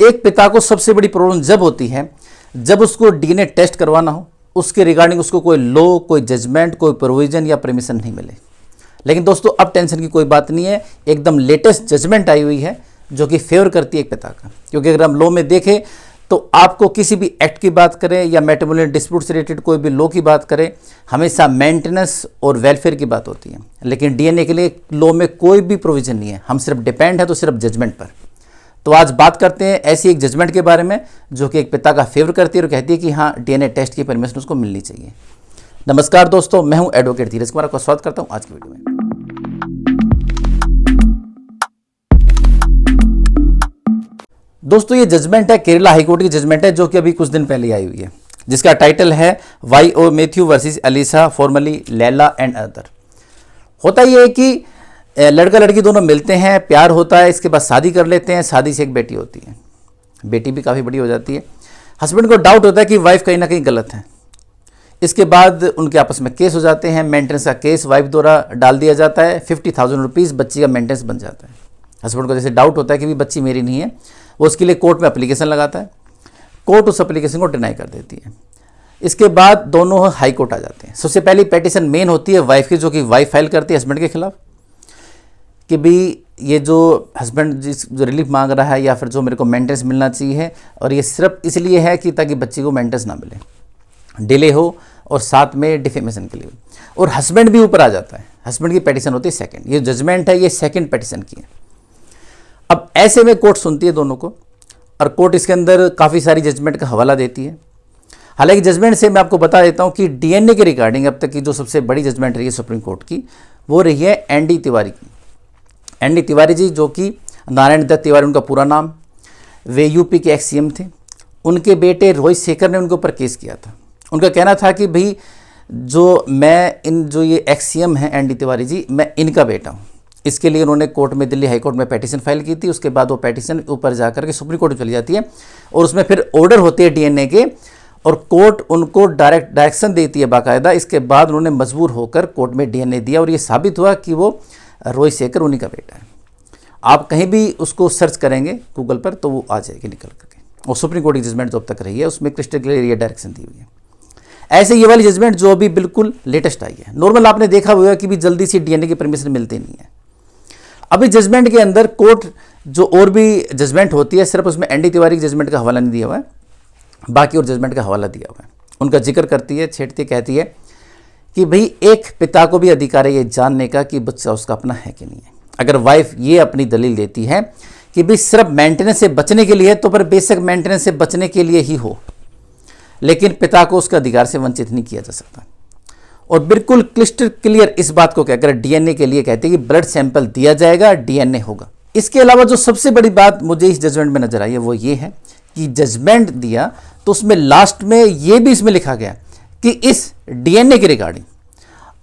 एक पिता को सबसे बड़ी प्रॉब्लम जब होती है जब उसको डीएनए टेस्ट करवाना हो, उसके रिगार्डिंग उसको कोई लॉ, कोई जजमेंट, कोई प्रोविजन या परमिशन नहीं मिले। लेकिन दोस्तों अब टेंशन की कोई बात नहीं है, एकदम लेटेस्ट जजमेंट आई हुई है जो कि फेवर करती है एक पिता का। क्योंकि अगर हम लॉ में देखें तो आपको किसी भी एक्ट की बात करें या मैट्रिमोनियल डिस्प्यूट से रिलेटेड कोई भी लॉ की बात करें, हमेशा मेंटेनेंस और वेलफेयर की बात होती है। लेकिन डीएनए के लिए लॉ में कोई भी प्रोविजन नहीं है, हम सिर्फ डिपेंड है तो सिर्फ जजमेंट पर। तो आज बात करते हैं ऐसी एक जजमेंट के बारे में जो कि एक पिता का फेवर करती है और कहती है कि हाँ, डीएनए टेस्ट की परमिशन उसको मिलनी चाहिए। नमस्कार दोस्तों, मैं हूं एडवोकेट धीरज कुमार, आपका स्वागत करता हूं आज की वीडियो में। दोस्तों ये जजमेंट है, केरला हाईकोर्ट की जजमेंट है जो कि अभी कुछ दिन पहले आई हुई है, जिसका टाइटल है Y O. Mathew versus Elisa, formerly Laila and other. होता ये है कि लड़का लड़की दोनों मिलते हैं, प्यार होता है, इसके बाद शादी कर लेते हैं, शादी से एक बेटी होती है, बेटी भी काफ़ी बड़ी हो जाती है। हस्बैंड को डाउट होता है कि वाइफ कहीं ना कहीं गलत है। इसके बाद उनके आपस में केस हो जाते हैं, मेंटेनेंस का केस वाइफ द्वारा डाल दिया जाता है। 50,000 रुपीज़ बच्ची का मेंटेनेंस बन जाता है। हस्बैंड को जैसे डाउट होता है कि भी बच्ची मेरी नहीं है, वो उसके लिए कोर्ट में एप्लीकेशन लगाता है, कोर्ट उस एप्लीकेशन को डिनाई कर देती है। इसके बाद दोनों हाई कोर्ट आ जाते हैं। सबसे पहली पेटिशन मेन होती है वाइफ की, जो कि वाइफ फाइल करती है हस्बैंड के खिलाफ कि भी ये जो हस्बैंड जो रिलीफ मांग रहा है या फिर जो मेरे को मेंटेनेंस मिलना चाहिए, और ये सिर्फ इसलिए है कि ताकि बच्ची को मेंटेनेंस ना मिले, डिले हो, और साथ में डिफेमेशन के लिए। और हस्बैंड भी ऊपर आ जाता है, हस्बैंड की पेटिशन होती है सेकंड। ये जजमेंट है, ये सेकंड पेटिशन की है। अब ऐसे में कोर्ट सुनती है दोनों को, और कोर्ट इसके अंदर काफ़ी सारी जजमेंट का हवाला देती है। हालांकि जजमेंट से मैं आपको बता देता हूँ कि डीएनए के रिगार्डिंग अब तक की जो सबसे बड़ी जजमेंट रही है सुप्रीम कोर्ट की, वो रही है एनडी तिवारी की। एनडी तिवारी जी, जो कि नारायण दत्त तिवारी उनका पूरा नाम, वे यूपी के एक्स सीएम थे। उनके बेटे रोहित शेखर ने उनके ऊपर केस किया था। उनका कहना था कि भाई जो ये एक्स सीएम हैं एनडी तिवारी जी, मैं इनका बेटा हूँ। इसके लिए उन्होंने कोर्ट में, दिल्ली हाई कोर्ट में पेटिशन फाइल की थी। उसके बाद वो पेटिशन ऊपर जाकर के सुप्रीम कोर्ट में चली जाती है, और उसमें फिर ऑर्डर होते हैं डीएनए के, और कोर्ट उनको डायरेक्शन देती है बाकायदा। इसके बाद उन्होंने मजबूर होकर कोर्ट में डीएनए दिया, और ये साबित हुआ कि वो रोहित शेखर उन्हीं का बेटा है। आप कहीं भी उसको सर्च करेंगे गूगल पर तो वो आ जाएगी निकल करके। और सुप्रीम कोर्ट की जजमेंट जो अब तक रही है उसमें क्रिस्टल क्लियर ये डायरेक्शन दी हुई है। ऐसे ये वाली जजमेंट जो अभी बिल्कुल लेटेस्ट आई है, नॉर्मल आपने देखा हुआ कि भी जल्दी से डीएनए की परमिशन मिलती नहीं है। अभी जजमेंट के अंदर कोर्ट जो और भी जजमेंट होती है, सिर्फ उसमें एनडी तिवारी की जजमेंट का हवाला नहीं दिया हुआ है, बाकी और जजमेंट का हवाला दिया हुआ है। उनका जिक्र करती है, छेड़ती, कहती है कि भाई एक पिता को भी अधिकार है ये जानने का कि बच्चा उसका अपना है कि नहीं है। अगर वाइफ ये अपनी दलील देती है कि भाई सिर्फ मेंटेनेंस से बचने के लिए, तो पर बेशक मेंटेनेंस से बचने के लिए ही हो, लेकिन पिता को उसका अधिकार से वंचित नहीं किया जा सकता। और बिल्कुल क्लिस्टर क्लियर इस बात को कहकर डीएनए के लिए कहते हैं कि ब्लड सैंपल दिया जाएगा, डीएनए होगा। इसके अलावा जो सबसे बड़ी बात मुझे इस जजमेंट में नजर आई है वो ये है कि जजमेंट दिया तो उसमें लास्ट में ये भी इसमें लिखा गया कि इस डीएनए के रिगार्डिंग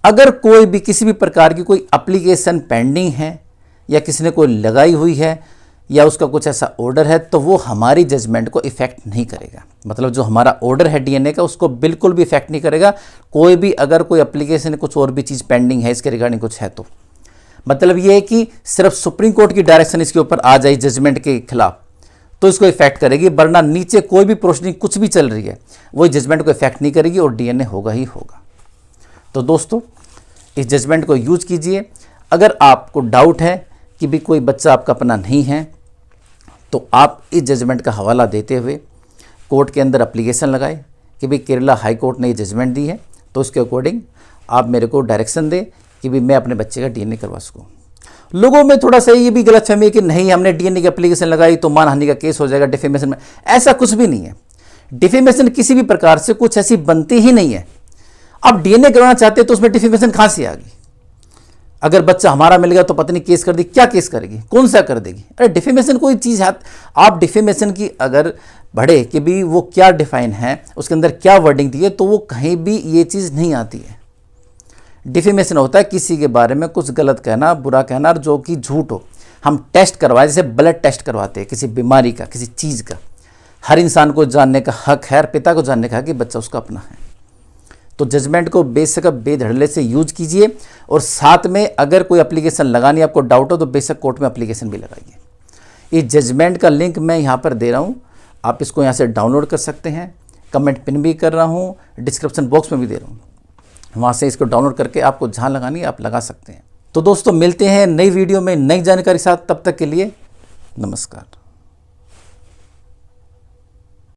अगर कोई भी किसी भी प्रकार की कोई एप्लीकेशन पेंडिंग है, या किसी ने कोई लगाई हुई है, या उसका कुछ ऐसा ऑर्डर है, तो वो हमारी जजमेंट को इफेक्ट नहीं करेगा। मतलब जो हमारा ऑर्डर है डीएनए का, उसको बिल्कुल भी इफेक्ट नहीं करेगा। कोई भी अगर कोई एप्लीकेशन, कुछ और भी चीज़ पेंडिंग है इसके रिगार्डिंग कुछ है, तो मतलब ये है कि सिर्फ सुप्रीम कोर्ट की डायरेक्शन इसके ऊपर आ जाए जजमेंट के खिलाफ तो इसको इफेक्ट करेगी, वरना नीचे कोई भी प्रोसीडिंग कुछ भी चल रही है वो जजमेंट को इफेक्ट नहीं करेगी, और डीएनए होगा ही होगा। तो दोस्तों इस जजमेंट को यूज कीजिए। अगर आपको डाउट है कि भी कोई बच्चा आपका अपना नहीं है, तो आप इस जजमेंट का हवाला देते हुए कोर्ट के अंदर एप्लीकेशन लगाए कि भाई केरला हाई कोर्ट ने ये जजमेंट दी है, तो उसके अकॉर्डिंग आप मेरे को डायरेक्शन दें कि भी मैं अपने बच्चे का डीएनए करवा सकूँ। लोगों में थोड़ा सा ये भी गलतफहमी है कि नहीं, हमने डीएनए की एप्लीकेशन लगाई तो मानहानि का केस हो जाएगा डिफेमेशन में। ऐसा कुछ भी नहीं है। डिफेमेशन किसी भी प्रकार से कुछ ऐसी बनती ही नहीं है। अब डीएनए करवाना चाहते तो उसमें डिफेमेशन कहाँ से आ गई? अगर बच्चा हमारा मिल गया तो पत्नी केस कर दी, क्या केस करेगी, कौन सा कर देगी? अरे डिफेमेशन कोई चीज़ है, आप डिफेमेशन की अगर बढ़े कि भी वो क्या डिफाइन है, उसके अंदर क्या वर्डिंग दी है, तो वो कहीं भी ये चीज़ नहीं आती है। डिफेमेशन होता है किसी के बारे में कुछ गलत कहना, बुरा कहना, जो कि झूठ हो। हम टेस्ट करवाए, जैसे ब्लड टेस्ट करवाते हैं किसी बीमारी का, किसी चीज़ का। हर इंसान को जानने का हक है, हर पिता को जानने का हक कि बच्चा उसका अपना है। तो जजमेंट को बेशक बेधड़ल्ले से यूज कीजिए, और साथ में अगर कोई एप्लीकेशन लगानी आपको डाउट हो तो बेशक कोर्ट में एप्लीकेशन भी लगाइए। इस जजमेंट का लिंक मैं यहाँ पर दे रहा हूँ, आप इसको यहाँ से डाउनलोड कर सकते हैं। कमेंट पिन भी कर रहा हूँ, डिस्क्रिप्शन बॉक्स में भी दे रहा हूँ, वहाँ से इसको डाउनलोड करके आपको जहाँ लगानी है आप लगा सकते हैं। तो दोस्तों मिलते हैं नई वीडियो में नई जानकारी के साथ, तब तक के लिए नमस्कार।